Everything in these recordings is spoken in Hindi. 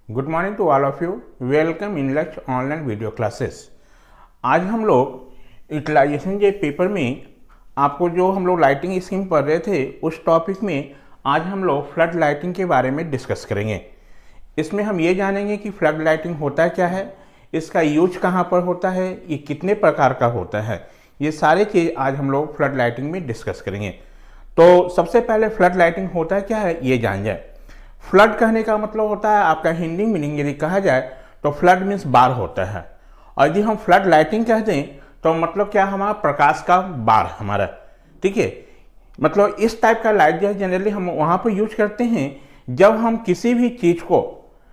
Good morning to all of you. Welcome in Lakshya online video classes. आज हम लोग यूटिलाइजेशन के पेपर में आपको जो हम लोग लाइटिंग स्कीम पढ़ रहे थे उस टॉपिक में आज हम लोग फ्लड लाइटिंग के बारे में डिस्कस करेंगे। इसमें हम ये जानेंगे कि फ्लड लाइटिंग होता क्या है, इसका यूज कहाँ पर होता है, ये कितने प्रकार का होता है, ये सारे चीज़ आज हम लोग फ्लड लाइटिंग में डिस्कस करेंगे। तो सबसे पहले फ्लड लाइटिंग होता क्या है ये जान जाए। फ्लड कहने का मतलब होता है, आपका हिंदी मीनिंग यदि कहा जाए तो फ्लड मीन्स बाढ़ होता है, और यदि हम फ्लड लाइटिंग कहते हैं तो मतलब क्या, हमारा प्रकाश का बाढ़ हमारा, ठीक है। मतलब इस टाइप का लाइट जो है जनरली हम वहाँ पर यूज करते हैं जब हम किसी भी चीज़ को,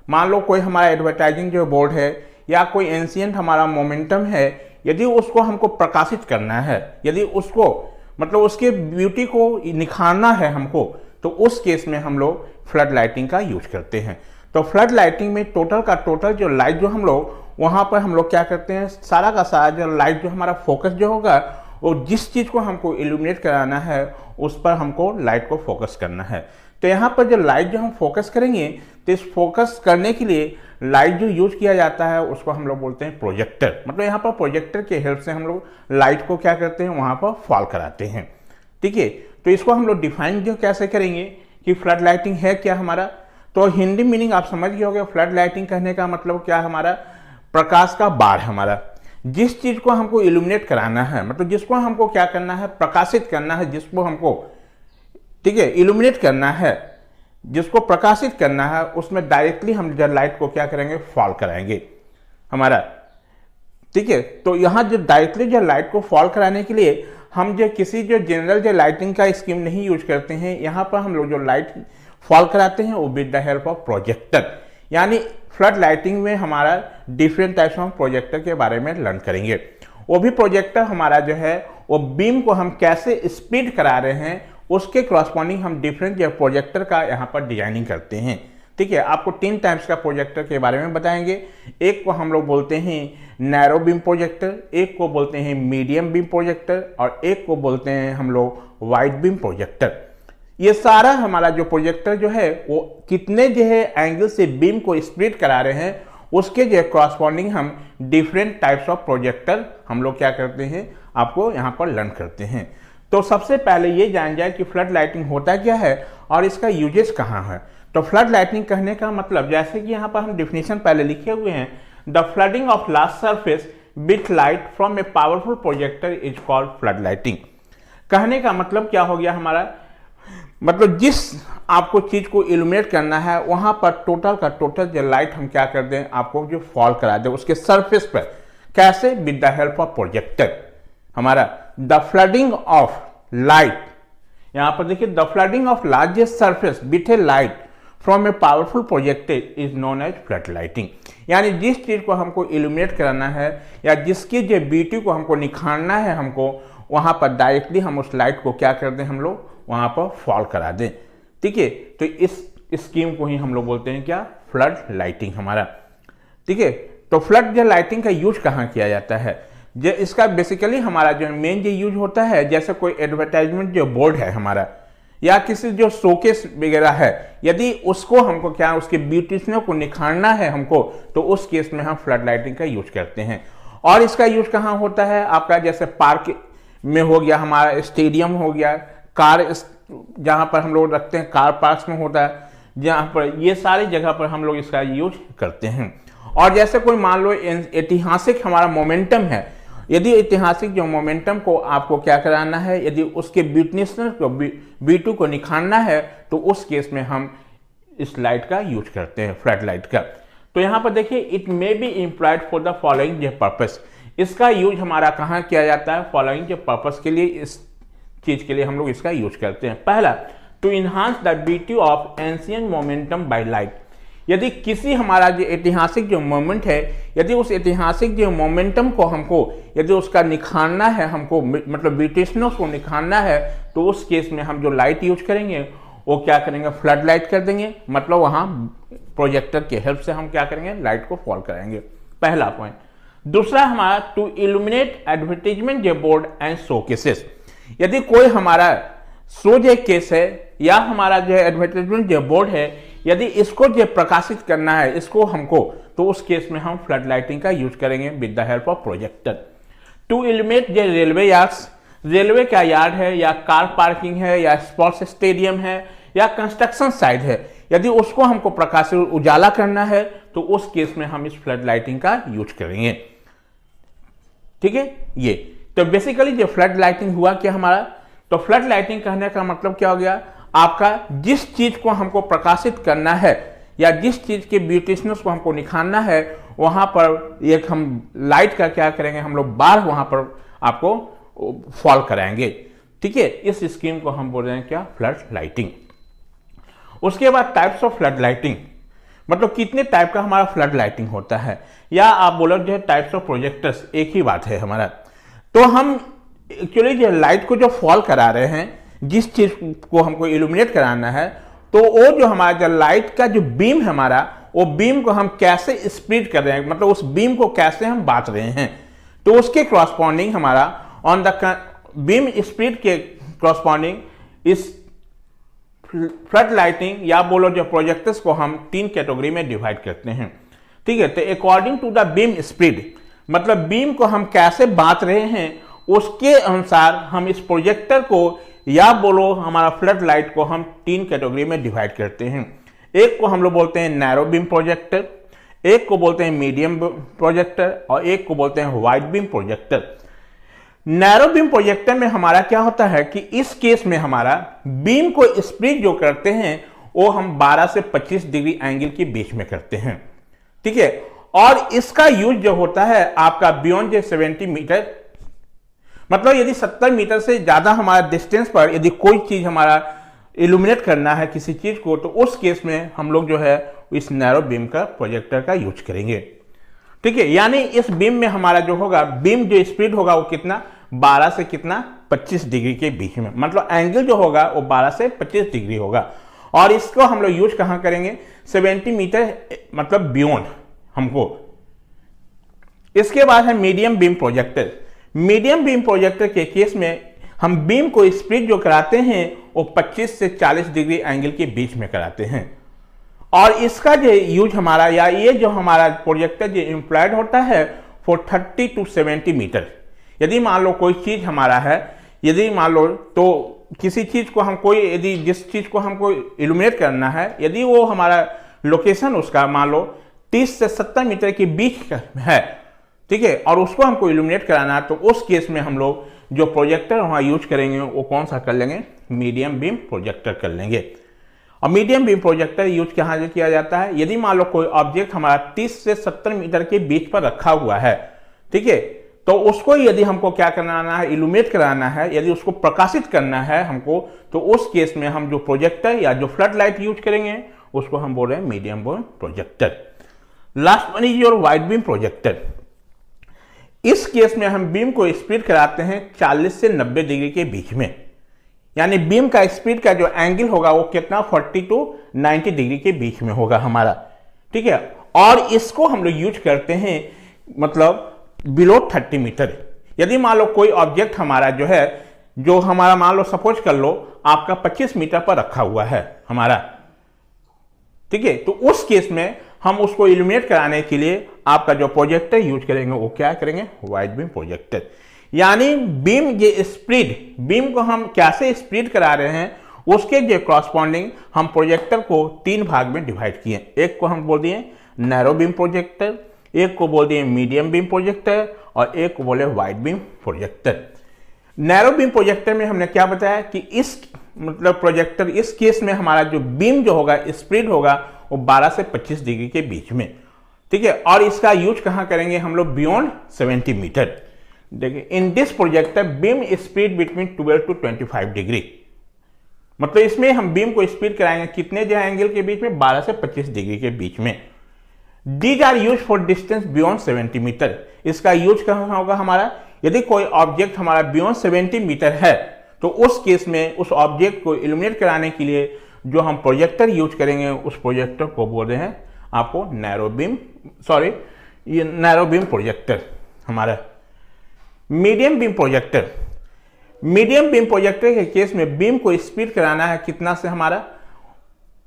मान लो कोई हमारा एडवर्टाइजिंग जो बोर्ड है या कोई एंशिएंट हमारा मोमेंटम है, यदि उसको हमको प्रकाशित करना है, यदि उसको मतलब उसके ब्यूटी को निखारना है हमको, तो उस केस में हम लोग फ्लड लाइटिंग का यूज करते हैं। तो फ्लड लाइटिंग में टोटल का टोटल जो लाइट जो हम लोग वहाँ पर हम लोग क्या करते हैं, सारा का सारा जो लाइट जो हमारा फोकस जो होगा वो जिस चीज़ को हमको इल्यूमिनेट कराना है उस पर हमको लाइट को फोकस करना है। तो यहाँ पर जो लाइट जो हम फोकस करेंगे तो इस फोकस करने के लिए लाइट जो यूज किया जाता है उसको हम लोग बोलते हैं प्रोजेक्टर। मतलब यहाँ पर प्रोजेक्टर के हेल्प से हम लोग लाइट को क्या करते हैं, वहाँ पर फॉल कराते हैं, ठीक है। तो इसको हम लोग डिफाइन जो कैसे करेंगे कि फ्लड लाइटिंग है क्या हमारा। तो हिंदी मीनिंग आप समझ गए होंगे। फ्लड लाइटिंग कहने का मतलब क्या, हमारा प्रकाश का बाढ़, हमारा जिस चीज को हमको इल्यूमिनेट कराना है, मतलब जिसको हमको क्या करना है, प्रकाशित करना है, जिसको हमको, ठीक है, इल्यूमिनेट करना है, जिसको प्रकाशित करना है, उसमें डायरेक्टली हम जो लाइट को क्या करेंगे, फॉल कराएंगे हमारा, ठीक है। तो यहाँ जो डायरेक्टली जो लाइट को फॉल कराने के लिए हम जो किसी जो जनरल जो लाइटिंग का स्कीम नहीं यूज करते हैं, यहाँ पर हम लोग जो लाइट फॉल कराते हैं वो with the help of projector. यानी फ्लड लाइटिंग में हमारा डिफरेंट टाइप्स ऑफ प्रोजेक्टर के बारे में लर्न करेंगे। वो भी प्रोजेक्टर हमारा जो है वो बीम को हम कैसे स्प्लिट करा रहे हैं उसके क्रॉसपॉन्डिंग हम डिफरेंट जो प्रोजेक्टर का यहाँ पर डिजाइनिंग करते हैं, ठीक है। आपको 3 टाइप्स का प्रोजेक्टर के बारे में बताएंगे। एक को हम लोग बोलते हैं नैरो बीम प्रोजेक्टर, एक को बोलते हैं मीडियम बीम प्रोजेक्टर, और एक को बोलते हैं हम लोग वाइड बीम प्रोजेक्टर। ये सारा हमारा जो प्रोजेक्टर जो है वो कितने जो है एंगल से बीम को स्प्लिट करा रहे हैं उसके जो क्रॉसपॉन्डिंग हम डिफरेंट टाइप्स ऑफ प्रोजेक्टर हम लोग क्या करते हैं, आपको यहाँ पर लर्न करते हैं। तो सबसे पहले ये जान जाए कि फ्लड लाइटिंग होता क्या है और इसका यूजेस कहाँ है। तो फ्लड लाइटिंग कहने का मतलब, जैसे कि यहाँ पर हम डिफिनेशन पहले लिखे हुए हैं, the flooding of large surface with light from a powerful projector is called flood lighting. कहने का मतलब क्या हो गया हमारा, मतलब जिस आपको चीज को इल्यूमिनेट करना है वहां पर टोटल का टोटल जो लाइट हम क्या कर दें, आपको जो फॉल करा दे उसके सरफेस पर, कैसे, with the help of projector. हमारा द फ्लडिंग ऑफ लाइट, यहां पर देखिए, the flooding of largest surface with a light from a powerful projector is known as flood lighting. यानी जिस चीज को हमको इल्यूमिनेट कराना है या जिसकी जो ब्यूटी को हमको निखारना है, हमको वहां पर डायरेक्टली हम उस लाइट को क्या कर दें, हम लोग वहां पर फॉल करा दें, ठीक है। तो इस स्कीम को ही हम लोग बोलते हैं क्या, फ्लड लाइटिंग हमारा, ठीक है। तो फ्लड जो लाइटिंग का यूज कहाँ किया जाता है, जो इसका बेसिकली हमारा जो मेन जो यूज होता है, जैसे कोई एडवर्टाइजमेंट जो बोर्ड है हमारा या किसी जो शोकेस वगैरह है, यदि उसको हमको क्या, उसके ब्यूटिशनों को निखारना है हमको, तो उस केस में हम फ्लड लाइटिंग का यूज करते हैं। और इसका यूज कहाँ होता है आपका, जैसे पार्क में हो गया, हमारा स्टेडियम हो गया, कार जहाँ पर हम लोग रखते हैं, कार पार्क में होता है, जहाँ पर ये सारी जगह पर हम लोग इसका यूज करते हैं। और जैसे कोई मान लो ऐतिहासिक हमारा मोमेंटम है, यदि ऐतिहासिक जो मोमेंटम को आपको क्या कराना है, यदि उसके ब्यूटीनेस को ब्यूटी को निखारना है, तो उस केस में हम इस लाइट का यूज करते हैं, फ्लड लाइट का। तो यहाँ पर देखिए, it may be employed for the following purpose. इसका यूज हमारा कहाँ किया जाता है, फॉलोइंग के पर्पस के लिए, इस चीज के लिए हम लोग इसका यूज करते हैं। पहला, to enhance the beauty of ancient momentum by light. यदि किसी हमारा जो ऐतिहासिक जो मोमेंट है, यदि उस ऐतिहासिक जो मोमेंटम को हमको यदि उसका निखारना है, हमको मतलब ब्यूटिशनों को निखारना है, तो उस केस में हम जो लाइट यूज करेंगे वो क्या करेंगे, फ्लड लाइट कर देंगे। मतलब वहां प्रोजेक्टर के हेल्प से हम क्या करेंगे, लाइट को फॉल कराएंगे, पहला पॉइंट। दूसरा हमारा, टू इल्यूमिनेट एडवर्टाइजमेंट जो बोर्ड एंड शोकेसेस। यदि कोई हमारा शो जो केस है या हमारा जो एडवर्टाइजमेंट जो बोर्ड है, यदि इसको जो प्रकाशित करना है इसको हमको, तो उस केस में हम फ्लड लाइटिंग का यूज करेंगे with the help of projector to illuminate the railway yards. Railway का यार्ड है या कार पार्किंग है या स्पोर्ट्स स्टेडियम है या कंस्ट्रक्शन साइट है, यदि उसको हमको प्रकाशित उजाला करना है तो उस केस में हम इस फ्लड लाइटिंग का यूज करेंगे। ठीक है, ये तो बेसिकली जो फ्लड लाइटिंग हुआ क्या हमारा, तो फ्लड लाइटिंग कहने का मतलब क्या हो गया, आपका जिस चीज को हमको प्रकाशित करना है या जिस चीज के ब्यूटिशनेस को हमको निखारना है वहां पर एक हम लाइट का क्या करेंगे, हम लोग बार वहां पर आपको फॉल कराएंगे। ठीक है, इस स्कीम को हम बोल रहे हैं क्या, फ्लड लाइटिंग। उसके बाद टाइप्स ऑफ फ्लड लाइटिंग, मतलब कितने टाइप का हमारा फ्लड लाइटिंग होता है, या आप बोलो जो टाइप्स ऑफ प्रोजेक्टर्स, एक ही बात है हमारा। तो हम एक्चुअली जो लाइट को जो फॉल करा रहे हैं, जिस चीज को हमको इल्यूमिनेट कराना है, तो वो जो हमारा जो लाइट का जो बीम है हमारा, वो बीम को हम कैसे स्प्लिट कर रहे हैं, मतलब उस बीम को कैसे हम बांट रहे हैं, तो उसके क्रॉसपॉन्डिंग हमारा ऑन द बीम स्प्लिट के क्रॉसपॉन्डिंग इस फ्लड लाइटिंग या बोलो जो प्रोजेक्टर्स को हम 3 कैटेगरी में डिवाइड करते हैं। ठीक है, तो according to the beam split, मतलब बीम को हम कैसे बांट रहे हैं उसके अनुसार हम इस प्रोजेक्टर को या बोलो हमारा फ्लड लाइट को हम 3 कैटेगरी में डिवाइड करते हैं। एक को हम लोग बोलते हैं नैरो बीम प्रोजेक्टर, एक को बोलते हैं मीडियम प्रोजेक्टर और एक को बोलते हैं wide beam projector. Narrow beam projector में हमारा क्या होता है कि इस केस में हमारा बीम को स्प्लिट जो करते हैं वो हम 12 से 25 डिग्री एंगल के बीच में करते हैं। ठीक है, और इसका यूज जो होता है आपका बियॉन्ड 70 मीटर, मतलब यदि 70 मीटर से ज्यादा हमारा डिस्टेंस पर यदि कोई चीज हमारा इल्यूमिनेट करना है किसी चीज को, तो उस केस में हम लोग जो है इस नैरो बीम का प्रोजेक्टर का यूज करेंगे। ठीक है, यानी इस बीम में हमारा जो होगा, बीम जो स्प्लिट होगा वो कितना, 12 से कितना 25 डिग्री के बीच में, मतलब एंगल जो होगा वो 12 से 25 डिग्री होगा। और इसको हम लोग यूज कहां करेंगे, 70 मीटर मतलब बियॉन्ड हमको। इसके बाद है medium beam projector. Medium beam projector के केस में हम बीम को स्प्लिट जो कराते हैं वो 25 से 40 डिग्री एंगल के बीच में कराते हैं। और इसका जो यूज हमारा, या ये जो हमारा प्रोजेक्टर जो एम्प्लॉयड होता है फॉर 30 to 70 मीटर। यदि मान लो कोई चीज हमारा है, यदि मान लो तो किसी चीज को हम कोई, यदि जिस चीज को हमको इल्यूमिनेट करना है, यदि वो हमारा लोकेशन उसका मान लो 30 से 70 मीटर के बीच है, ठीक है, और उसको हमको इल्यूमिनेट कराना है, तो उस केस में हम लोग जो प्रोजेक्टर वहां यूज करेंगे वो कौन सा कर लेंगे, मीडियम बीम प्रोजेक्टर कर लेंगे। और मीडियम बीम प्रोजेक्टर यूज कहां किया जाता है, यदि मान लो कोई ऑब्जेक्ट हमारा 30 से 70 मीटर के बीच पर रखा हुआ है, ठीक है, तो उसको यदि हमको क्या कराना है, इल्यूमिनेट कराना है, यदि उसको प्रकाशित करना है हमको, तो उस केस में हम जो प्रोजेक्टर या जो फ्लड लाइट यूज करेंगे उसको हम बोल रहे हैं medium beam projector. Last one is your wide beam projector. इस केस में हम बीम को स्प्लिट कराते हैं 40 से 90 डिग्री के बीच में, यानी बीम का स्प्लिट का जो एंगल होगा वो कितना 40 to 90 डिग्री के बीच में होगा हमारा। ठीक है, और इसको हम लोग यूज करते हैं मतलब बिलो 30 मीटर। यदि मान लो कोई ऑब्जेक्ट हमारा जो है, जो हमारा मान लो सपोज कर लो आपका 25 मीटर पर रखा हुआ है हमारा, ठीक है, तो उस केस में हम उसको इल्यूमिनेट कराने के लिए आपका जो प्रोजेक्टर यूज करेंगे वो क्या करेंगे, वाइड बीम प्रोजेक्टर। यानी बीम ये स्प्लिट, बीम को हम कैसे स्प्लिट करा रहे हैं उसके जो कॉरस्पॉन्डिंग हम प्रोजेक्टर को 3 भाग में डिवाइड किए। एक को हम बोल दिए नैरो बीम प्रोजेक्टर, एक को बोल दिए मीडियम बीम प्रोजेक्टर और एक को बोले wide beam projector. Narrow beam projector में हमने क्या बताया कि इस मतलब प्रोजेक्टर, इस केस में हमारा जो बीम जो होगा स्प्लिट होगा वो 12 से 25 डिग्री के बीच में, ठीक है, और इसका यूज कहां करेंगे हम लोग, बियॉन्ड 70 मीटर। देखिए in this projector beam split between 12 to 25 degree, मतलब इसमें हम बीम को स्प्लिट कराएंगे कितने जो एंगल के बीच में, 12 से 25 डिग्री के बीच में। These are use for distance beyond 70 metre. इसका यूज कहां होगा हमारा, यदि कोई ऑब्जेक्ट हमारा बियॉन्ड 70 मीटर है तो उस केस में उस ऑब्जेक्ट को इल्यूमिनेट कराने के लिए जो हम प्रोजेक्टर यूज करेंगे उस प्रोजेक्टर को बोल रहे हैं आपको नैरो बीम, सॉरी ये नैरो बीम प्रोजेक्टर हमारा। Medium beam projector, medium beam projector के केस में बीम को स्प्लिट कराना है कितना से हमारा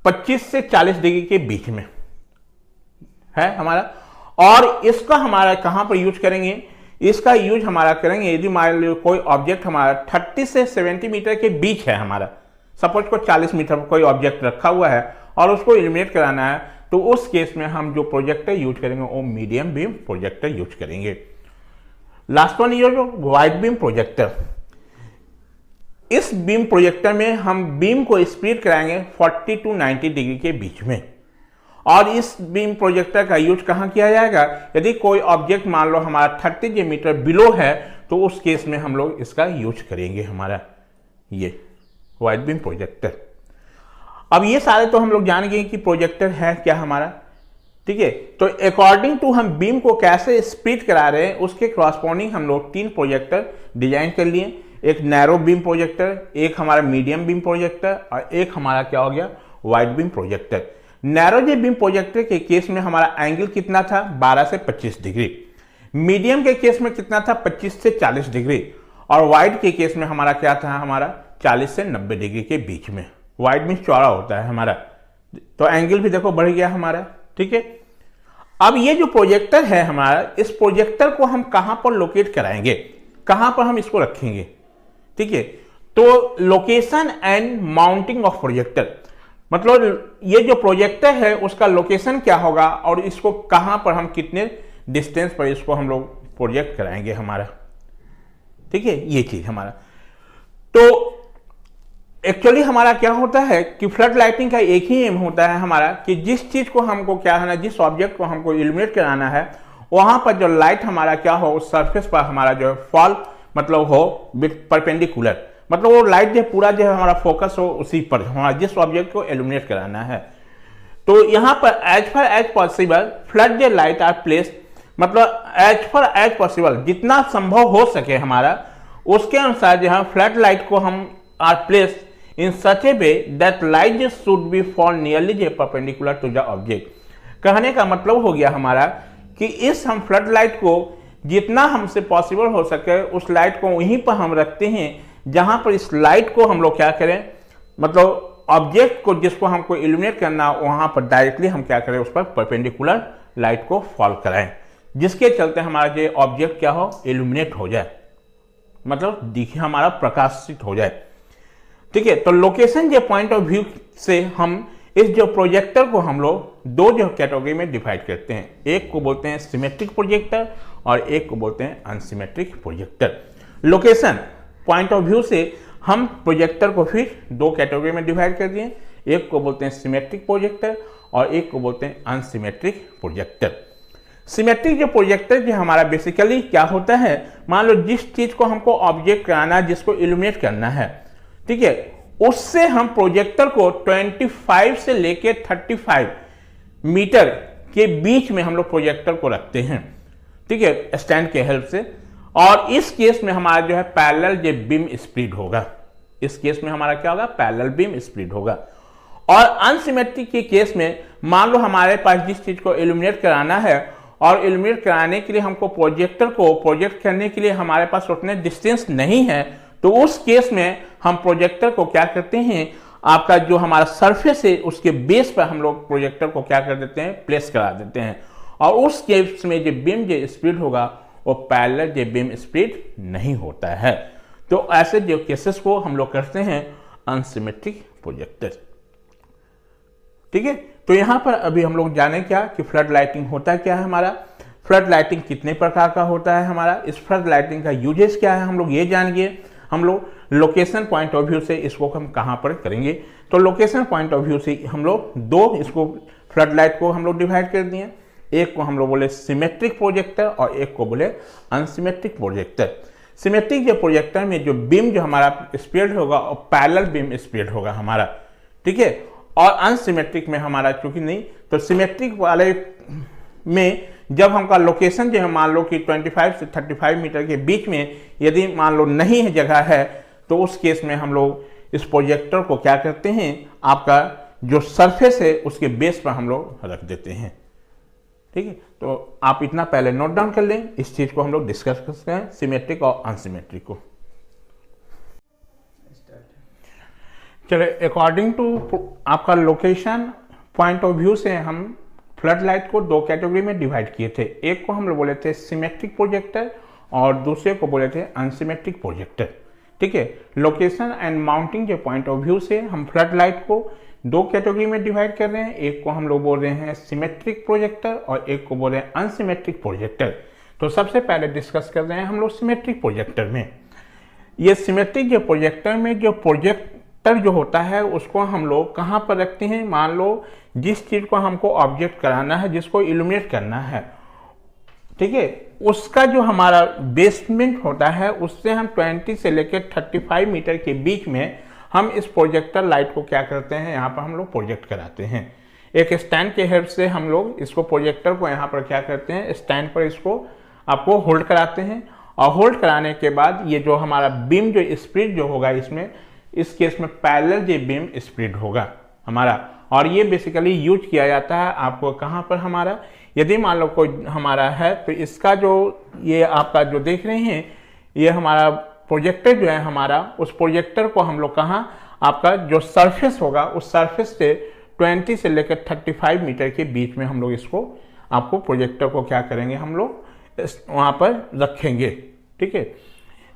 25 से 40 डिग्री के बीच में है हमारा। और इसका हमारा कहां पर यूज करेंगे, इसका यूज हमारा करेंगे यदि मान लो कोई ऑब्जेक्ट हमारा 30 से 70 मीटर के बीच है हमारा, सपोज को 40 मीटर पर कोई ऑब्जेक्ट रखा हुआ है और उसको इल्यूमिनेट कराना है, तो उस केस में हम जो प्रोजेक्टर यूज करेंगे वो मीडियम बीम प्रोजेक्टर यूज करेंगे। लास्ट वन ये जो वाइड बीम प्रोजेक्टर, इस बीम प्रोजेक्टर में हम बीम को स्प्लिट कराएंगे 40 to 90 डिग्री के बीच में। और इस बीम प्रोजेक्टर का यूज कहां किया जाएगा, यदि कोई ऑब्जेक्ट मान लो हमारा 30 मीटर बिलो है तो उस केस में हम लोग इसका यूज करेंगे हमारा ये वाइड बीम प्रोजेक्टर। अब ये सारे तो हम लोग जान गए कि प्रोजेक्टर है क्या हमारा, ठीक है। तो अकॉर्डिंग टू हम बीम को कैसे स्प्लिट करा रहे हैं उसके क्रॉसपोंडिंग हम लोग 3 प्रोजेक्टर डिजाइन कर लिए, एक नैरो बीम प्रोजेक्टर, एक हमारा मीडियम बीम प्रोजेक्टर और एक हमारा क्या हो गया वाइड बीम प्रोजेक्टर। नैरो जे बीम प्रोजेक्टर के केस में हमारा एंगल कितना था 12 से 25 डिग्री, मीडियम के केस में कितना था 25 से 40 डिग्री और वाइड के केस में हमारा क्या था हमारा 40 से 90 डिग्री के बीच में। वाइड में चौड़ा होता है हमारा, तो एंगल भी देखो बढ़ गया हमारा, ठीक है। अब ये जो प्रोजेक्टर है हमारा, इस प्रोजेक्टर को हम कहां पर लोकेट कराएंगे, कहां पर हम इसको रखेंगे, ठीक है। तो location and mounting of projector, मतलब ये जो प्रोजेक्टर है उसका लोकेशन क्या होगा और इसको कहां पर हम कितने डिस्टेंस पर इसको हम लोग प्रोजेक्ट कराएंगे हमारा, ठीक है, ये चीज हमारा। तो एक्चुअली हमारा क्या होता है कि फ्लड लाइटिंग का एक ही एम होता है हमारा कि जिस चीज को हमको क्या है ना, जिस ऑब्जेक्ट को हमको इल्यूमिनेट कराना है वहां पर जो लाइट हमारा क्या हो उस सरफेस पर हमारा जो है फॉल मतलब हो परपेंडिकुलर, मतलब वो लाइट जो पूरा जो है हमारा फोकस हो उसी पर हमारा जिस ऑब्जेक्ट को इल्यूमिनेट कराना है। तो यहाँ पर as far as possible flood जे लाइट आर प्लेस, मतलब एज फार एज पॉसिबल जितना संभव हो सके हमारा उसके अनुसार जो है फ्लड लाइट को हम are place in such a way that light should be fall nearly perpendicular to the object। कहने का मतलब हो गया हमारा कि इस हम फ्लड लाइट को जितना हमसे पॉसिबल हो सके उस लाइट को वहीं पर हम रखते हैं जहां पर इस लाइट को हम लोग क्या करें, मतलब ऑब्जेक्ट को जिसको हमको इल्यूमिनेट करना वहां पर डायरेक्टली हम क्या करें उस पर परपेंडिकुलर लाइट को फॉल कराएं, जिसके चलते हमारा जो ऑब्जेक्ट क्या हो इल्यूमिनेट हो जाए, मतलब दिखे हमारा प्रकाशित हो जाए, ठीक है। तो लोकेशन के पॉइंट ऑफ व्यू से हम इस जो प्रोजेक्टर को हम लोग 2 जो कैटेगरी में डिवाइड करते हैं, एक को बोलते हैं सिमेट्रिक प्रोजेक्टर और एक को बोलते हैं unsymmetric projector. Location point of view से हम प्रोजेक्टर को फिर 2 कैटेगरी में डिवाइड कर दिए, एक को बोलते हैं सिमेट्रिक प्रोजेक्टर और एक को बोलते हैं अनसिमेट्रिक प्रोजेक्टर। सिमेट्रिक जो प्रोजेक्टर जो हमारा बेसिकली क्या होता है, मान लो जिस चीज को हमको ऑब्जेक्ट कराना है जिसको इल्यूमिनेट करना है, ठीक है, उससे हम प्रोजेक्टर को 25 से लेके 35 मीटर के बीच में हम लोग प्रोजेक्टर को रखते हैं, ठीक है, स्टैंड के हेल्प से। और इस केस में हमारा जो है पैरेलल जो बीम स्प्लिट होगा, इस केस में हमारा क्या होगा पैरेलल बीम स्प्लिट होगा। और अनसिमेट्रिक के केस में मान लो हमारे पास जिस चीज को इल्यूमिनेट कराना है और इल्यूमिनेट कराने के लिए हमको प्रोजेक्टर को प्रोजेक्ट करने के लिए हमारे पास उतने डिस्टेंस नहीं है, तो उस केस में हम प्रोजेक्टर को क्या करते हैं, आपका जो हमारा सरफेस है उसके बेस पर हम लोग प्रोजेक्टर को क्या कर देते हैं प्लेस करा देते हैं, और उस केस में जो बीम जो स्प्लिट होगा वो पैरेलल जो बीम स्प्लिट नहीं होता है। तो ऐसे जो केसेस को हम लोग करते हैं अनसिमेट्रिक प्रोजेक्टर, ठीक है। तो यहां पर अभी हम लोग जाने क्या कि फ्लड लाइटिंग होता क्या है हमारा, फ्लड लाइटिंग कितने प्रकार का होता है हमारा, इस फ्लड लाइटिंग का यूजेस क्या है हम लोग ये जानिए। हम लोग लोकेशन पॉइंट ऑफ व्यू से इसको हम कहां पर करेंगे, तो लोकेशन पॉइंट ऑफ व्यू से हम लोग 2 इसको फ्लड लाइट को हम लोग डिवाइड कर दिए, एक को हम लोग बोले सिमेट्रिक प्रोजेक्टर और एक को बोले अनसिमेट्रिक प्रोजेक्टर। सिमेट्रिक जो प्रोजेक्टर में जो बीम जो हमारा स्प्रेड होगा और पैरेलल बीम स्प्रेड होगा हमारा, ठीक है, और अनसिमेट्रिक में हमारा चूंकि नहीं, तो सिमेट्रिक वाले में जब हमका लोकेशन जो है मान लो कि 25 से 35 मीटर के बीच में यदि मान लो नहीं है जगह है, तो उस केस में हम लोग इस प्रोजेक्टर को क्या करते हैं, आपका जो सरफेस है उसके बेस पर हम लोग रख देते हैं, ठीक है। तो आप इतना पहले नोट डाउन कर लें, इस चीज को हम लोग डिस्कस करते हैं सिमेट्रिक और अनसिमेट्रिक को। चले, अकॉर्डिंग टू आपका लोकेशन पॉइंट ऑफ व्यू से हम फ्लड लाइट को दो कैटेगरी में डिवाइड किए थे। एक को हम लोग बोले थे सिमेट्रिक प्रोजेक्टर और दूसरे को बोले थे अनसिमेट्रिक प्रोजेक्टर। ठीक है, लोकेशन एंड माउंटिंग के पॉइंट ऑफ व्यू से हम फ्लड लाइट को दो कैटेगरी में डिवाइड कर रहे हैं। एक को हम लोग बोल रहे हैं सिमेट्रिक प्रोजेक्टर और एक को बोल रहे हैं अनसिमेट्रिक प्रोजेक्टर। तो सबसे पहले डिस्कस कर रहे हैं हम लोग सिमेट्रिक प्रोजेक्टर में। ये सिमेट्रिक जो प्रोजेक्टर में जो प्रोजेक्टर जो होता है उसको हम लोग कहाँ पर रखते हैं। मान लो जिस चीज़ को हमको ऑब्जेक्ट कराना है, जिसको इल्यूमिनेट करना है, ठीक है, उसका जो हमारा बेसमेंट होता है उससे हम 20 से लेकर 35 मीटर के बीच में हम इस प्रोजेक्टर लाइट को क्या करते हैं, यहाँ पर हम लोग प्रोजेक्ट कराते हैं। एक स्टैंड के हेल्प से हम लोग इसको प्रोजेक्टर को यहाँ पर क्या करते हैं, स्टैंड पर इसको आपको होल्ड कराते हैं और होल्ड कराने के बाद ये जो हमारा बीम जो स्प्लिट जो होगा इसमें, इस केस में पैरेलल जो बीम स्प्लिट होगा हमारा। और ये बेसिकली यूज किया जाता है आपको कहाँ पर, हमारा यदि मान लो कोई हमारा है तो इसका जो ये आपका जो देख रहे हैं ये हमारा प्रोजेक्टर जो है हमारा, उस प्रोजेक्टर को हम लोग कहाँ, आपका जो सरफेस होगा उस सरफेस से 20 से लेकर 35 मीटर के बीच में हम लोग इसको आपको प्रोजेक्टर को क्या करेंगे, हम लोग वहाँ पर रखेंगे। ठीक है,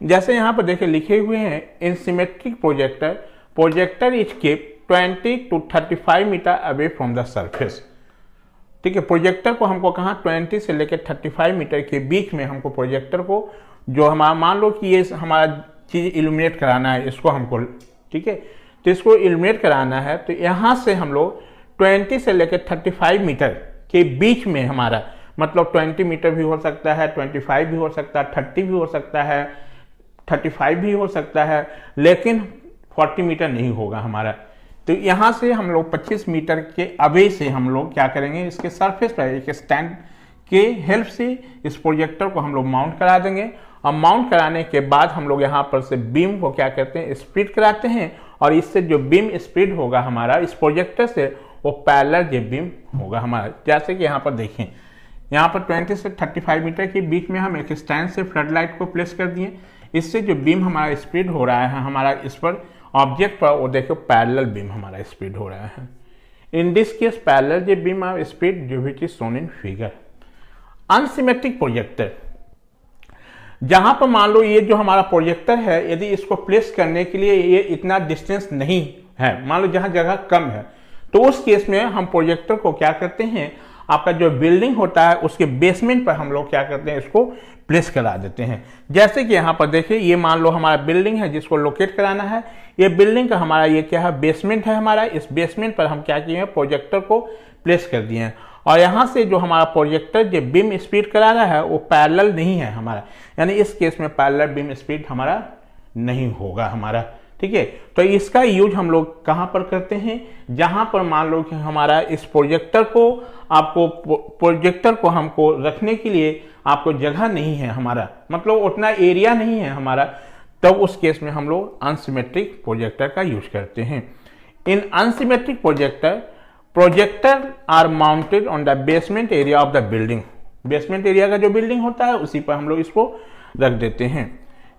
जैसे यहाँ पर देखिए लिखे हुए हैं in symmetric projector, projector is keep 20 to 35 metre away from the surface. ठीक है, प्रोजेक्टर को हमको कहाँ 20 से लेकर 35 मीटर के बीच में हमको प्रोजेक्टर को जो हमारा मान लो कि ये हमारा चीज़ इल्यूमिनेट कराना है इसको हमको, ठीक है, तो इसको इल्यूमिनेट कराना है तो यहाँ से हम लोग 20 से लेकर 35 मीटर के बीच में हमारा, मतलब 20 मीटर भी हो सकता है, 25 भी हो सकता है, 30 भी हो सकता है, 35 भी हो सकता है, लेकिन 40 मीटर नहीं होगा हमारा। तो यहाँ से हम लोग 25 मीटर के अवे से हम लोग क्या करेंगे, इसके सरफेस पर एक स्टैंड के हेल्प से इस प्रोजेक्टर को हम लोग माउंट करा देंगे और माउंट कराने के बाद हम लोग यहाँ पर से बीम को क्या करते हैं, स्प्लिट कराते हैं और इससे जो बीम स्प्लिट होगा हमारा इस प्रोजेक्टर से वो पैरेलल जो बीम होगा हमारा। जैसे कि यहाँ पर देखें, यहाँ पर 20 से 35 मीटर के बीच में हम एक स्टैंड से फ्लड लाइट को प्लेस कर दिए, इससे जो बीम हमारा स्प्लिट हो रहा है हमारा इस पर ऑब्जेक्ट पर, वो देखो पैरेलल बीम हमारा स्प्लिट हो रहा है। इन दिस केस पैरेलल जो बीम आर स्प्लिट जो which is shown in figure. Unsymmetric projector, जहां पर मान लो ये जो हमारा प्रोजेक्टर है यदि इसको प्लेस करने के लिए ये इतना डिस्टेंस नहीं है, मान लो जहां जगह कम है, तो उस केस में हम प्रोजेक्टर को क्या करते हैं, आपका जो बिल्डिंग होता है उसके बेसमेंट पर हम लोग क्या करते हैं, इसको प्लेस करा देते हैं। जैसे कि यहाँ पर देखिए ये मान लो हमारा बिल्डिंग है जिसको लोकेट कराना है, ये बिल्डिंग का हमारा ये क्या है, बेसमेंट है हमारा। इस बेसमेंट पर हम क्या किए हैं, प्रोजेक्टर को प्लेस कर दिए हैं और यहाँ से जो हमारा प्रोजेक्टर जो बीम स्प्लिट करा रहा है वो पैरेलल नहीं है हमारा, यानी इस केस में पैरेलल बीम स्प्लिट हमारा नहीं होगा हमारा। ठीक है, तो इसका यूज हम लोग कहाँ पर करते हैं, जहां पर मान लो कि हमारा इस प्रोजेक्टर को आपको प्रोजेक्टर को हमको रखने के लिए आपको जगह नहीं है हमारा, मतलब उतना एरिया नहीं है हमारा, तब उस केस में हम लोग अनसिमेट्रिक प्रोजेक्टर का यूज करते हैं। In asymmetric projector are mounted on the basement area of the building. Basement area का जो बिल्डिंग होता है उसी पर हम लोग इसको रख देते हैं।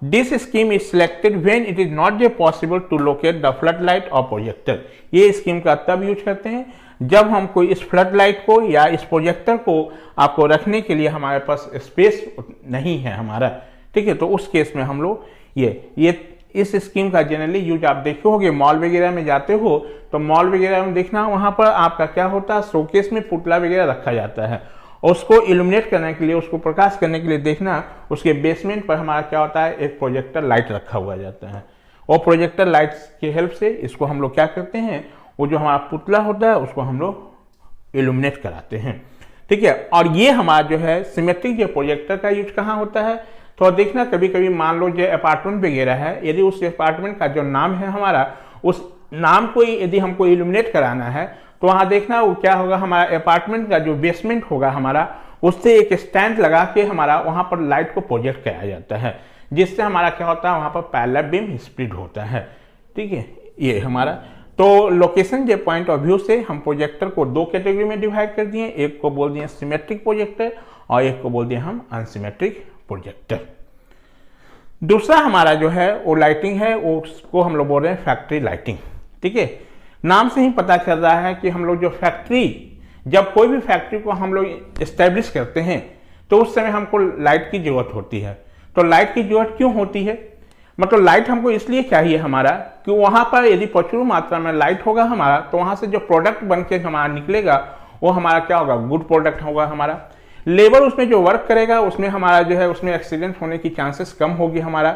This scheme is selected when it is not possible to locate the floodlight or projector। ये स्कीम का तब यूज करते हैं जब हमको इस फ्लड लाइट को या इस प्रोजेक्टर को आपको रखने के लिए हमारे पास स्पेस नहीं है हमारा। ठीक है, तो उस केस में हम लोग ये इस स्कीम का जनरली यूज आप देखे होंगे, मॉल वगैरह में जाते हो तो मॉल वगैरह में देखना वहाँ पर आपका क्या होता है, शोकेस में पुतला वगैरह रखा जाता है, उसको इल्यूमिनेट करने के लिए, उसको प्रकाश करने के लिए देखना उसके बेसमेंट पर हमारा क्या होता है, एक प्रोजेक्टर लाइट रखा हुआ जाता है। और प्रोजेक्टर लाइट की हेल्प से इसको हम लोग क्या करते हैं, वो जो हमारा पुतला होता है उसको हम लोग इल्यूमिनेट कराते हैं। ठीक है, और ये हमारा जो है सिमेट्रिक जो प्रोजेक्टर का यूज कहाँ होता है, तो देखना कभी कभी मान लो जो अपार्टमेंट वगैरह है, यदि उस अपार्टमेंट का जो नाम है हमारा, उस नाम को यदि हमको इल्यूमिनेट कराना है तो वहाँ देखना वो क्या होगा, हमारा अपार्टमेंट का जो बेसमेंट होगा हमारा, उससे एक स्टैंड लगा के हमारा वहाँ पर लाइट को प्रोजेक्ट कराया जाता है, जिससे हमारा क्या होता है, वहाँ पर पैरेलल बीम स्प्लिट होता है। ठीक है, ये हमारा तो लोकेशन के पॉइंट ऑफ व्यू से हम प्रोजेक्टर को दो कैटेगरी में डिवाइड कर दिए, एक को बोल दिए सिमेट्रिक प्रोजेक्टर और एक को बोल दिए हम अनसिमेट्रिक प्रोजेक्टर। दूसरा हमारा जो है वो लाइटिंग है, उसको हम लोग बोल रहे हैं फैक्ट्री लाइटिंग। ठीक है, नाम से ही पता चल रहा है कि हम लोग जो फैक्ट्री, जब कोई भी फैक्ट्री को हम लोग इस्टेब्लिश करते हैं तो उस समय हमको लाइट की जरूरत होती है। तो लाइट की जरूरत क्यों होती है? मतलब लाइट हमको इसलिए चाहिए हमारा कि वहां पर यदि प्रचुर मात्रा में लाइट होगा हमारा, तो वहां से जो प्रोडक्ट बन के हमारा निकलेगा वो हमारा क्या होगा, गुड प्रोडक्ट होगा हमारा। लेबर उसमें जो वर्क करेगा उसमें हमारा जो है उसमें एक्सीडेंट होने की चांसेस कम होगी हमारा।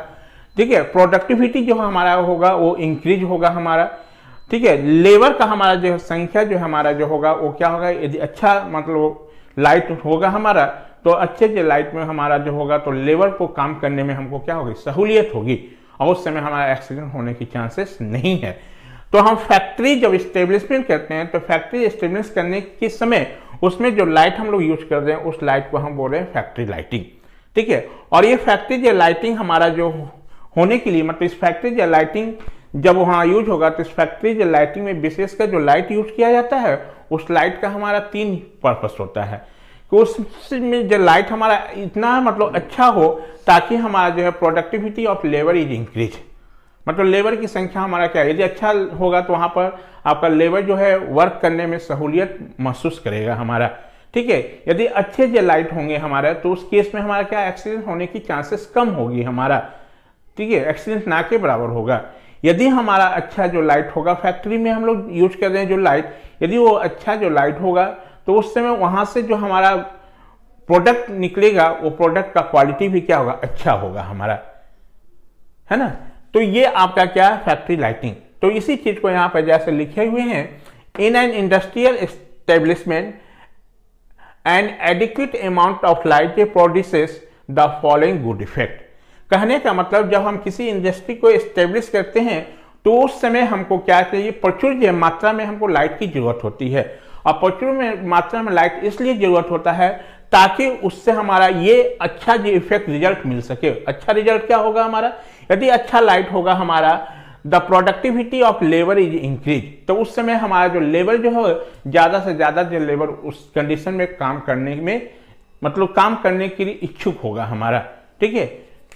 ठीक है, प्रोडक्टिविटी जो हमारा होगा वो इंक्रीज होगा हमारा। ठीक है, लेबर का हमारा जो संख्या जो हमारा जो होगा वो क्या होगा, यदि अच्छा मतलब लाइट होगा हमारा तो अच्छे से लाइट में हमारा जो होगा तो लेबर को काम करने में हमको क्या होगी, सहूलियत होगी, और उस समय हमारा एक्सीडेंट होने की चांसेस नहीं है। तो हम फैक्ट्री जब इस्टेब्लिशमेंट करते हैं तो फैक्ट्री इस्टेब्लिश करने के समय उसमें जो लाइट हम लोग यूज कर रहे हैं उस लाइट को हम बोल रहे हैं फैक्ट्री लाइटिंग। ठीक है, और ये फैक्ट्री जो लाइटिंग हमारा जो होने के लिए, मतलब इस फैक्ट्री जो लाइटिंग जब वहाँ यूज होगा तो इस फैक्ट्री जो लाइटिंग में विशेषकर जो लाइट यूज किया जाता है उस लाइट का हमारा 3 पर्पस होता है कि उसमें जो लाइट हमारा इतना मतलब अच्छा हो ताकि हमारा जो है productivity of labour is increase, मतलब लेबर की संख्या हमारा क्या है, यदि अच्छा होगा तो वहाँ पर आपका लेबर जो है वर्क करने में सहूलियत महसूस करेगा हमारा। ठीक है, यदि अच्छे जो लाइट होंगे हमारा तो उस केस में हमारा क्या एक्सीडेंट होने की चांसेस कम होगी हमारा। ठीक है, एक्सीडेंट ना के बराबर होगा। यदि हमारा अच्छा जो लाइट होगा, फैक्ट्री में हम लोग यूज कर रहे हैं जो लाइट, यदि वो अच्छा जो लाइट होगा तो उस समय वहां से जो हमारा प्रोडक्ट निकलेगा वो प्रोडक्ट का क्वालिटी भी क्या होगा, अच्छा होगा हमारा, है ना। तो ये आपका क्या है, फैक्ट्री लाइटिंग। तो इसी चीज को यहाँ पर जैसे लिखे हुए हैं, in an industrial establishment N adequate amount of light produces the following good effect. कहने का मतलब जब हम किसी इंडस्ट्री को एस्टेब्लिश करते हैं तो उस समय हमको क्या चाहिए, प्रचुर मात्रा में हमको लाइट की जरूरत होती है। और प्रचुर मात्रा में लाइट इसलिए जरूरत होता है ताकि उससे हमारा ये अच्छा जो इफेक्ट रिजल्ट मिल सके। अच्छा रिजल्ट क्या होगा हमारा, यदि अच्छा लाइट होगा हमारा, the productivity of labour is increase, तो उस समय हमारा जो लेबर जो है ज्यादा से ज्यादा जो लेबर उस कंडीशन में काम करने में मतलब काम करने के लिए इच्छुक होगा हमारा। ठीक है,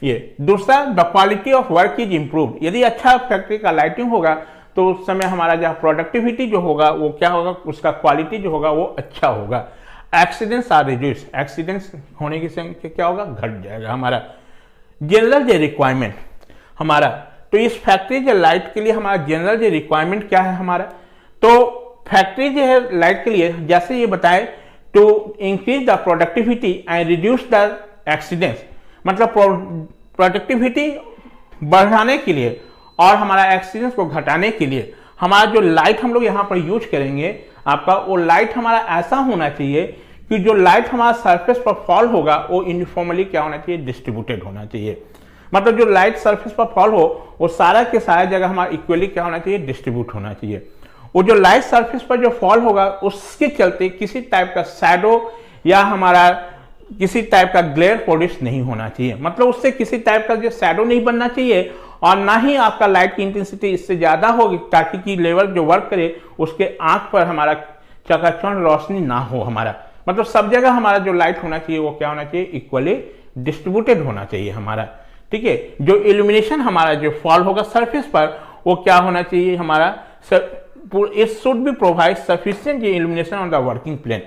ये दूसरा, the quality of work is improved. यदि अच्छा फैक्ट्री का लाइटिंग होगा तो उस समय हमारा जो प्रोडक्टिविटी जो होगा वो क्या होगा, उसका क्वालिटी जो होगा वो अच्छा होगा। एक्सीडेंट्स आर रिड्यूस, एक्सीडेंट्स होने की संख्या क्या होगा, घट जाएगा हमारा। जनरल जो रिक्वायरमेंट हमारा, तो इस फैक्ट्री जो लाइट के लिए हमारा जनरल जो रिक्वायरमेंट क्या है हमारा, तो फैक्ट्री जो है लाइट के लिए जैसे ये बताए to increase the productivity and reduce the accidents, मतलब प्रोडक्टिविटी बढ़ाने के लिए और हमारा एक्सीडेंट्स को घटाने के लिए हमारा जो लाइट हम लोग यहाँ पर यूज करेंगे आपका, वो लाइट हमारा ऐसा होना चाहिए कि जो लाइट हमारा सरफेस पर फॉल होगा वो यूनिफॉर्मली क्या होना चाहिए, डिस्ट्रीब्यूटेड होना चाहिए। मतलब जो लाइट सरफेस पर फॉल हो वो सारा के सारा जगह हमारा इक्वली क्या होना चाहिए, डिस्ट्रीब्यूट होना चाहिए। वो जो लाइट सरफेस पर जो फॉल होगा उसके चलते किसी टाइप का शैडो या हमारा किसी टाइप का ग्लेयर प्रोड्यूस नहीं होना चाहिए, मतलब उससे किसी टाइप का जो शैडो नहीं बनना चाहिए और ना ही आपका लाइट की इंटेंसिटी इससे ज्यादा होगी ताकि कि लेबर जो वर्क करे उसके आंख पर हमारा चकाचौंध रोशनी ना हो हमारा। मतलब सब जगह हमारा जो लाइट होना चाहिए वो क्या होना चाहिए, इक्वली डिस्ट्रीब्यूटेड होना चाहिए हमारा। ठीक है, जो इल्यूमिनेशन हमारा जो फॉल होगा सरफेस पर वो क्या होना चाहिए हमारा, it should be provide sufficient illumination on the working plane,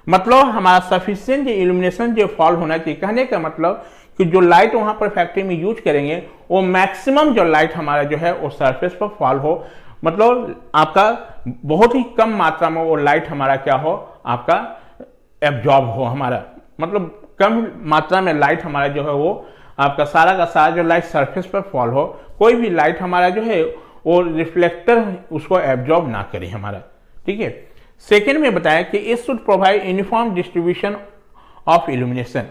मतलब हमारा सफिशिएंट इल्यूमिनेशन जो फॉल होना चाहिए। कहने का मतलब कि जो लाइट वहां पर फैक्ट्री में यूज करेंगे वो मैक्सिमम जो लाइट हमारा जो है वो सरफेस पर फॉल हो, मतलब आपका बहुत ही कम मात्रा में वो लाइट हमारा क्या हो, आपका एब्जॉर्ब हो हमारा, मतलब कम मात्रा में लाइट हमारा जो है वो आपका सारा का सारा जो लाइट सरफेस पर फॉल हो, कोई भी लाइट हमारा जो है वो रिफ्लेक्टर उसको एब्जॉर्ब ना करे हमारा। ठीक है, सेकेंड में बताया कि it should provide uniform distribution of illumination.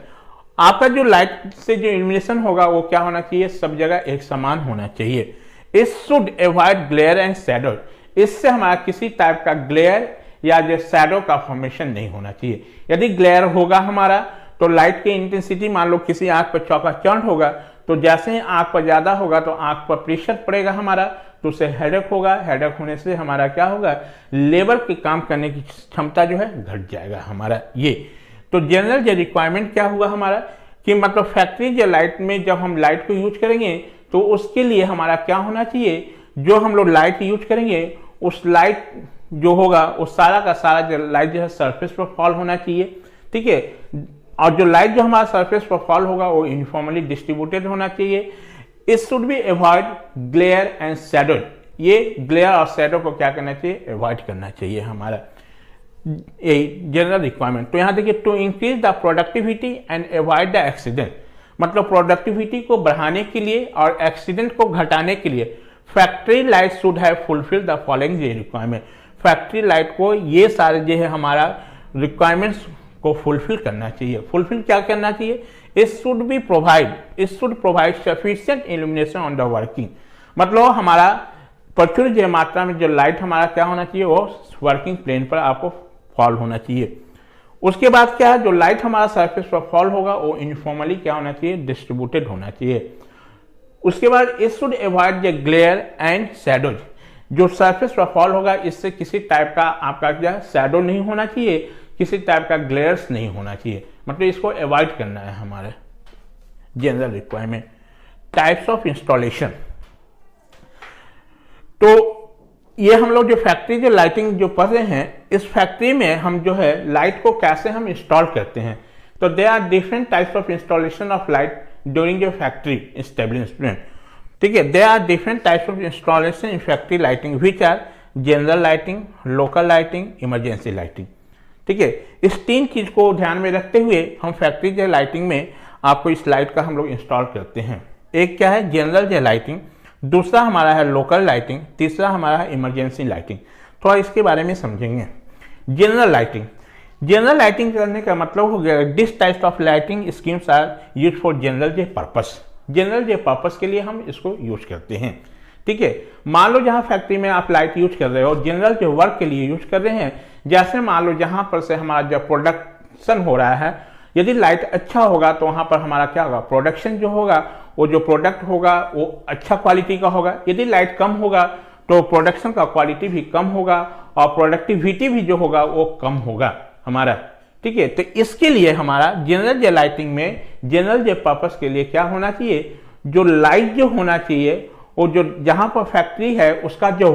आपका जो लाइट से जो इल्यूमिनेशन होगा वो क्या होना चाहिए, सब जगह एक समान होना चाहिए। It should avoid glare and shadow, इससे हमारा किसी टाइप का ग्लेयर या जो शैडो का फॉर्मेशन नहीं होना चाहिए। यदि ग्लेयर होगा हमारा तो लाइट की इंटेंसिटी मान लो किसी आंख पर चौकाचौंध होगा तो जैसे ही आंख पर ज्यादा होगा तो आंख पर प्रेशर पड़ेगा हमारा, तो उससे हेडेक होगा, हेडेक होने से हमारा क्या होगा, लेबर के काम करने की क्षमता जो है घट जाएगा हमारा। ये तो जनरल जो रिक्वायरमेंट क्या हुआ हमारा कि मतलब फैक्ट्री जो लाइट में जब हम लाइट को यूज करेंगे तो उसके लिए हमारा क्या होना चाहिए, जो हम लोग लाइट यूज करेंगे उस लाइट जो होगा उस सारा का सारा जो लाइट जो है सरफेस पर फॉल होना चाहिए, ठीक है। और जो लाइट जो हमारा सरफेस पर फॉल होगा वो यूनिफॉर्मली डिस्ट्रीब्यूटेड होना चाहिए। It should be avoid glare and shadow. ये ग्लेयर और शैडो को क्या करना चाहिए, अवॉइड करना चाहिए हमारा, यही जनरल रिक्वायरमेंट। तो यहाँ देखिए, to increase the productivity and avoid the accident, मतलब प्रोडक्टिविटी को बढ़ाने के लिए और एक्सीडेंट को घटाने के लिए factory light should have fulfil the following requirement. Factory light को ये सारे जो है हमारा रिक्वायरमेंट्स को फुलफिल करना चाहिए। फुलफिल क्या करना चाहिए, it should provide sufficient illumination on the working, मतलब हमारा प्रचुर जो मात्रा में जो लाइट हमारा क्या होना चाहिए वो वर्किंग प्लेन पर आपको फॉल होना चाहिए। उसके बाद क्या है, जो लाइट हमारा सरफेस पर फॉल होगा वो यूनिफॉर्मली क्या होना चाहिए, डिस्ट्रीब्यूटेड होना चाहिए। उसके बाद it should avoid the glare and shadows, जो सरफेस पर फॉल होगा इससे किसी टाइप का आपका क्या शैडो नहीं होना चाहिए, किसी टाइप का ग्लेयर्स नहीं होना चाहिए, मतलब इसको अवॉइड करना है हमारे general requirement. Types of installation, तो ये हम लोग जो फैक्ट्री जो लाइटिंग जो पढ़ रहे हैं, इस फैक्ट्री में हम जो है लाइट को कैसे हम इंस्टॉल करते हैं। तो there are different types of installation of light during your factory establishment, ठीक है। There are different types of installation in factory lighting which are general lighting, local lighting, emergency lighting, ठीक है। इस तीन चीज को ध्यान में रखते हुए हम फैक्ट्री जो लाइटिंग में आपको इस लाइट का हम लोग इंस्टॉल करते हैं। एक क्या है जनरल जो लाइटिंग, दूसरा हमारा है लोकल लाइटिंग, तीसरा हमारा है इमरजेंसी लाइटिंग। थोड़ा इसके बारे में समझेंगे। जनरल लाइटिंग करने का मतलब हो गया this types of lighting schemes are use for general जे पर्पस, जनरल जे पर्पस के लिए हम इसको यूज करते हैं, ठीक है। मान लो जहां फैक्ट्री में आप लाइट यूज कर रहे हो जनरल जो वर्क के लिए यूज कर रहे हैं, जैसे मान लो जहां पर से हमारा जो प्रोडक्शन हो रहा है, यदि लाइट अच्छा होगा तो वहां पर हमारा क्या होगा, प्रोडक्शन जो होगा वो जो प्रोडक्ट होगा वो अच्छा क्वालिटी का होगा। यदि लाइट कम होगा तो प्रोडक्शन का क्वालिटी भी कम होगा और प्रोडक्टिविटी भी जो होगा वो कम होगा हमारा, ठीक है। तो इसके लिए हमारा जनरल जे लाइटिंग में जनरल जे पर्पस के लिए क्या होना चाहिए, जो लाइट जो होना चाहिए वो जो जहां पर फैक्ट्री है उसका जो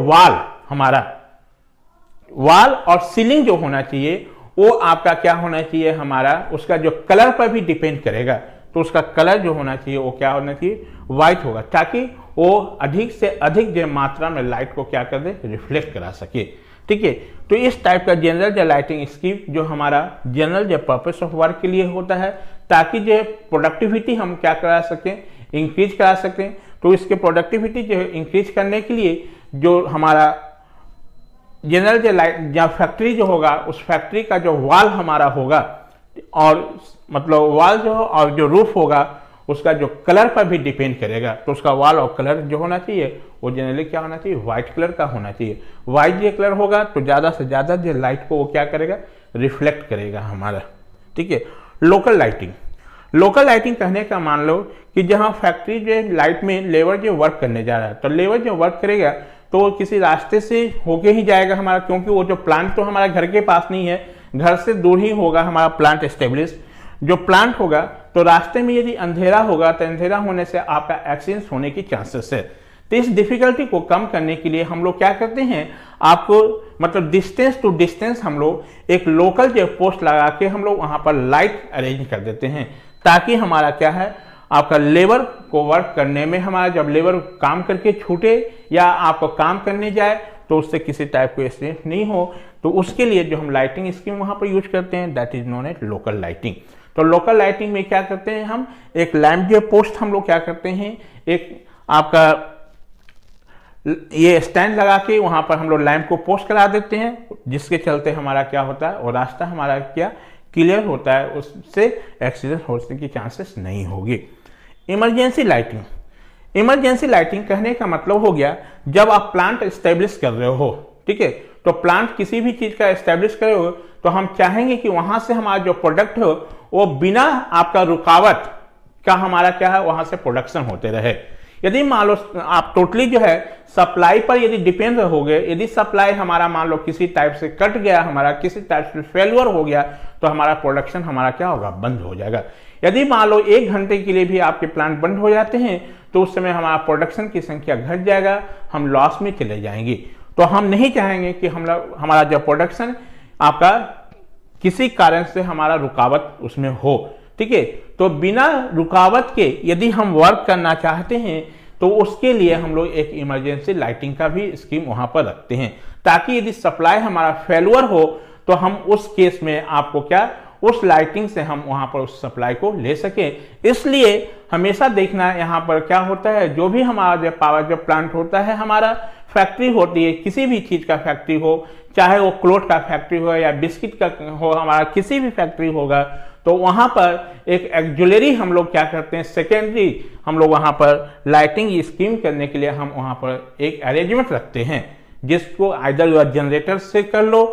वाल और सीलिंग जो होना चाहिए वो आपका क्या होना चाहिए हमारा, उसका जो कलर पर भी डिपेंड करेगा। तो उसका कलर जो होना चाहिए वो क्या होना चाहिए, व्हाइट होगा, ताकि वो अधिक से अधिक जो मात्रा में लाइट को क्या कर दे, रिफ्लेक्ट करा सके, ठीक है। तो इस टाइप का जनरल जो लाइटिंग स्कीम जो हमारा जनरल जो पर्पस ऑफ वर्क के लिए होता है, ताकि जो प्रोडक्टिविटी हम क्या करा सकें, इंक्रीज करा सकें। तो इसके प्रोडक्टिविटी जो इंक्रीज करने के लिए जो हमारा जनरल जो लाइट या फैक्ट्री जो होगा उस फैक्ट्री का जो वाल हमारा होगा और मतलब वाल जो और जो रूफ होगा उसका जो कलर पर भी डिपेंड करेगा। तो उसका वाल और कलर जो होना चाहिए वो जनरली क्या होना चाहिए, व्हाइट कलर का होना चाहिए। व्हाइट जो कलर होगा तो ज़्यादा से ज़्यादा जो लाइट को वो क्या करेगा, रिफ्लेक्ट करेगा हमारा, ठीक है। लोकल लाइटिंग कहने का मान लो कि जहाँ फैक्ट्री जो लाइट में लेबर जो वर्क करने जा रहा है, तो लेबर जो वर्क करेगा तो वो किसी रास्ते से होके ही जाएगा हमारा, क्योंकि वो जो प्लांट तो हमारा घर के पास नहीं है, घर से दूर ही होगा हमारा प्लांट एस्टेब्लिश। जो प्लांट होगा तो रास्ते में यदि अंधेरा होगा तो अंधेरा होने से आपका एक्सीडेंट होने की चांसेस है। तो इस डिफिकल्टी को कम करने के लिए हम लोग क्या करते हैं, आपको मतलब डिस्टेंस टू डिस्टेंस हम लोग एक लोकल जो पोस्ट लगा के हम लोग वहां पर लाइट अरेंज कर देते हैं, ताकि हमारा क्या है, आपका लेबर को वर्क करने में हमारा जब लेबर काम करके छूटे या आपको काम करने जाए तो उससे किसी टाइप को एक्सीडेंट नहीं हो। तो उसके लिए जो हम लाइटिंग स्कीम वहां पर यूज करते हैं that is known as local lighting. तो लोकल लाइटिंग में क्या करते हैं, हम एक लैंप जो पोस्ट हम लोग क्या करते हैं, एक आपका ये स्टैंड लगा के वहां पर हम लोग लैंप को पोस्ट करा देते हैं, जिसके चलते हमारा क्या होता है, और रास्ता हमारा क्या क्लियर होता है, उससे एक्सीडेंट होने की चांसेस नहीं होगी। इमरजेंसी लाइटिंग कहने का मतलब हो गया जब आप प्लांट एस्टेब्लिश कर रहे हो, ठीक है। तो प्लांट किसी भी चीज का एस्टेब्लिश करे हो तो हम चाहेंगे कि वहां से हमारा जो प्रोडक्ट हो वो बिना आपका रुकावट का हमारा क्या है वहां से प्रोडक्शन होते रहे। यदि मान लो आप टोटली जो है सप्लाई पर यदि डिपेंड हो गए, यदि सप्लाई हमारा मान लो किसी टाइप से कट गया, हमारा किसी टाइप से फेलियर हो गया, तो हमारा प्रोडक्शन हमारा क्या होगा, बंद हो जाएगा। यदि मान लो 1 घंटे के लिए भी आपके प्लांट बंद हो जाते हैं तो उस समय हमारा प्रोडक्शन की संख्या घट जाएगा, हम लॉस में चले जाएंगे। तो हम नहीं चाहेंगे कि हमारा जो प्रोडक्शन आपका किसी कारण से हमारा रुकावट उसमें हो, ठीक है। तो बिना रुकावट के यदि हम वर्क करना चाहते हैं तो उसके लिए हम लोग एक इमरजेंसी लाइटिंग का भी स्कीम वहां पर रखते हैं, ताकि यदि सप्लाई हमारा फेलुअर हो तो हम उस केस में आपको क्या उस लाइटिंग से हम वहां पर उस सप्लाई को ले सकें। इसलिए हमेशा देखना यहाँ पर क्या होता है, जो भी हमारा जो पावर जो प्लांट होता है, हमारा फैक्ट्री होती है, किसी भी चीज का फैक्ट्री हो, चाहे वो क्लोथ का फैक्ट्री हो या बिस्किट का हो, हमारा किसी भी फैक्ट्री होगा, तो वहां पर एक एक्जुलरी हम लोग क्या करते हैं, सेकेंडरी हम लोग वहां पर लाइटिंग स्कीम करने के लिए हम वहां पर एक अरेंजमेंट रखते हैं, जिसको आइदर जनरेटर से कर लो,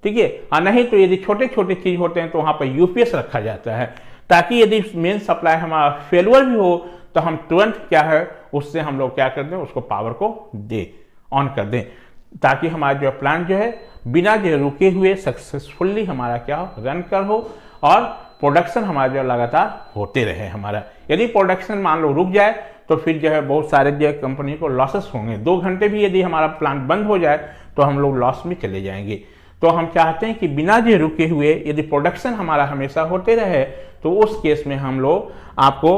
ठीक है, और नहीं तो यदि छोटे छोटे चीज होते हैं तो वहां पर यूपीएस रखा जाता है, ताकि यदि मेन सप्लाई हमारा फेलुअर भी हो तो हम तुरंत क्या है उससे हम लोग क्या कर दें, उसको पावर को ऑन कर दें, ताकि हमारा जो प्लांट जो है बिना जो रुके हुए सक्सेसफुली हमारा क्या हो रन कर हो और प्रोडक्शन हमारा जो लगातार होते रहे हमारा। यदि प्रोडक्शन मान लो रुक जाए तो फिर जो है बहुत सारे जो कंपनी को लॉसेस होंगे। 2 घंटे भी यदि हमारा प्लांट बंद हो जाए तो हम लोग लॉस में चले जाएंगे। तो हम चाहते हैं कि बिना जो रुके हुए यदि प्रोडक्शन हमारा हमेशा होते रहे, तो उस केस में हम लोग आपको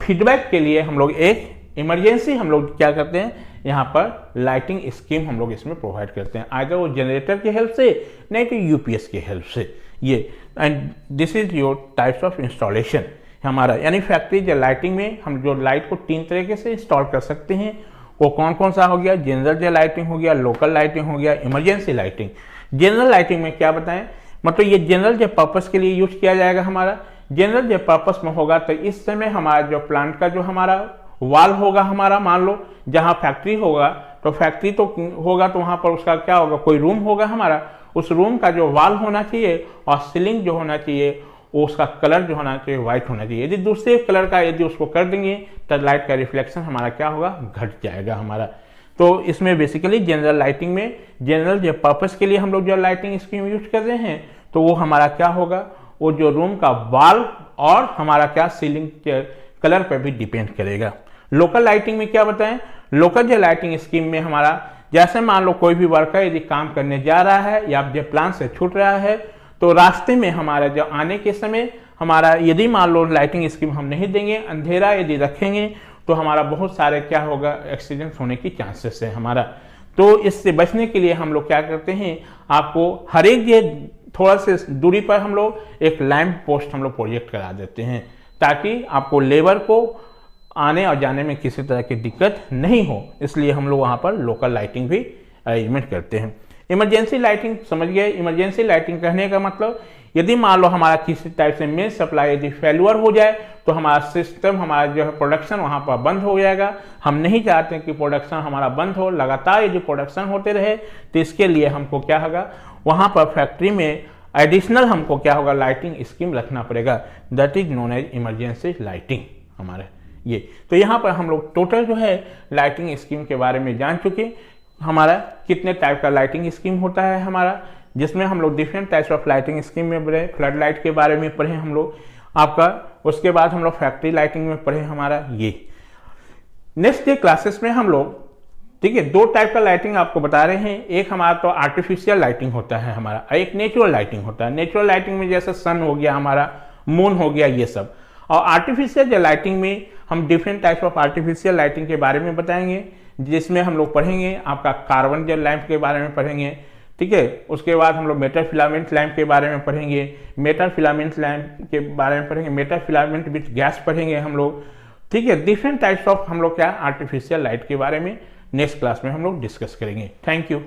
फीडबैक के लिए हम लोग एक इमरजेंसी हम लोग क्या करते हैं, यहाँ पर लाइटिंग स्कीम हम लोग इसमें प्रोवाइड करते हैं, आइदर वो जनरेटर की हेल्प से, नहीं तो यूपीएस की हेल्प से। ये and this is your types of installation हमारा, यानी फैक्ट्री जो लाइटिंग में हम जो लाइट को 3 तरीके से इंस्टॉल कर सकते हैं। वो कौन कौन सा हो गया, जनरल जो लाइटिंग हो गया, लोकल लाइटिंग हो गया, इमरजेंसी लाइटिंग। जनरल लाइटिंग में क्या बताएं, मतलब ये जनरल जो पर्पस के लिए यूज किया जाएगा हमारा, जनरल जो पर्पस में होगा तो इस समय हमारा जो प्लांट का जो हमारा वाल होगा हमारा, मान लो जहां फैक्ट्री होगा तो फैक्ट्री तो होगा तो वहां पर उसका क्या होगा, कोई रूम होगा हमारा, उस रूम का जो वाल होना चाहिए और सीलिंग जो होना चाहिए वो उसका कलर जो होना चाहिए व्हाइट होना चाहिए। यदि दूसरे कलर का यदि उसको कर देंगे तो लाइट का रिफ्लेक्शन हमारा क्या होगा, घट जाएगा हमारा। तो इसमें बेसिकली जनरल लाइटिंग में जनरल जो पर्पस के लिए हम लोग जो लाइटिंग स्कीम यूज कर रहे हैं तो वो हमारा क्या होगा, वो जो रूम का वाल और हमारा क्या सीलिंग के कलर पर भी डिपेंड करेगा। लोकल लाइटिंग में क्या बताएं, लोकल जो लाइटिंग स्कीम में हमारा जैसे मान लो कोई भी वर्कर यदि काम करने जा रहा है या जब प्लांट से छूट रहा है तो रास्ते में हमारा जब आने के समय हमारा यदि मान लो लाइटिंग स्कीम हम नहीं देंगे, अंधेरा यदि रखेंगे तो हमारा बहुत सारे क्या होगा, एक्सीडेंट होने की चांसेस है हमारा। तो इससे बचने के लिए हम लोग क्या करते हैं, आपको हर एक ये थोड़ा से दूरी पर हम लोग एक लैंप पोस्ट हम लोग प्रोजेक्ट करा देते हैं, ताकि आपको लेबर को आने और जाने में किसी तरह की दिक्कत नहीं हो। इसलिए हम लोग वहाँ पर लोकल लाइटिंग भी अरेंजमेंट करते हैं। इमरजेंसी लाइटिंग समझ गए, इमरजेंसी लाइटिंग कहने का मतलब यदि मान लो हमारा किसी टाइप से मेन सप्लाई यदि फेलुअर हो जाए तो हमारा सिस्टम हमारा जो है प्रोडक्शन वहाँ पर बंद हो जाएगा। हम नहीं चाहते कि प्रोडक्शन हमारा बंद हो, लगातार यदि प्रोडक्शन होते रहे तो इसके लिए हमको क्या होगा, वहाँ पर फैक्ट्री में एडिशनल हमको क्या होगा, लाइटिंग स्कीम रखना पड़ेगा, that is known as emergency lighting हमारे ये। तो यहाँ पर हम लोग टोटल जो है लाइटिंग स्कीम के बारे में जान चुके, हमारा कितने टाइप का लाइटिंग स्कीम होता है हमारा, जिसमें हम लोग different types of lighting scheme में पढ़े, फ्लड लाइट के बारे में पढ़े हम लोग आपका, उसके बाद हम लोग फैक्ट्री लाइटिंग में पढ़े हमारा ये। नेक्स्ट डे क्लासेस में हम लोग, ठीक है, 2 टाइप का लाइटिंग आपको बता रहे हैं। एक हमारा तो आर्टिफिशियल लाइटिंग होता है हमारा, एक नेचुरल लाइटिंग होता है। नेचुरल लाइटिंग में जैसे सन हो गया हमारा, मून हो गया, ये सब। और आर्टिफिशियल जो लाइटिंग में हम different types of artificial lighting के बारे में बताएंगे, जिसमें हम लोग पढ़ेंगे आपका कार्बन जेल लैंप के बारे में पढ़ेंगे, ठीक है। उसके बाद हम लोग मेटल फिलामेंट लैंप के बारे में पढ़ेंगे, मेटल फिलामेंट लैंप के बारे में पढ़ेंगे, मेटल फिलामेंट विथ गैस पढ़ेंगे हम लोग, ठीक है। डिफरेंट टाइप्स ऑफ हम लोग क्या आर्टिफिशियल लाइट के बारे में नेक्स्ट क्लास में हम लोग डिस्कस करेंगे। Thank you.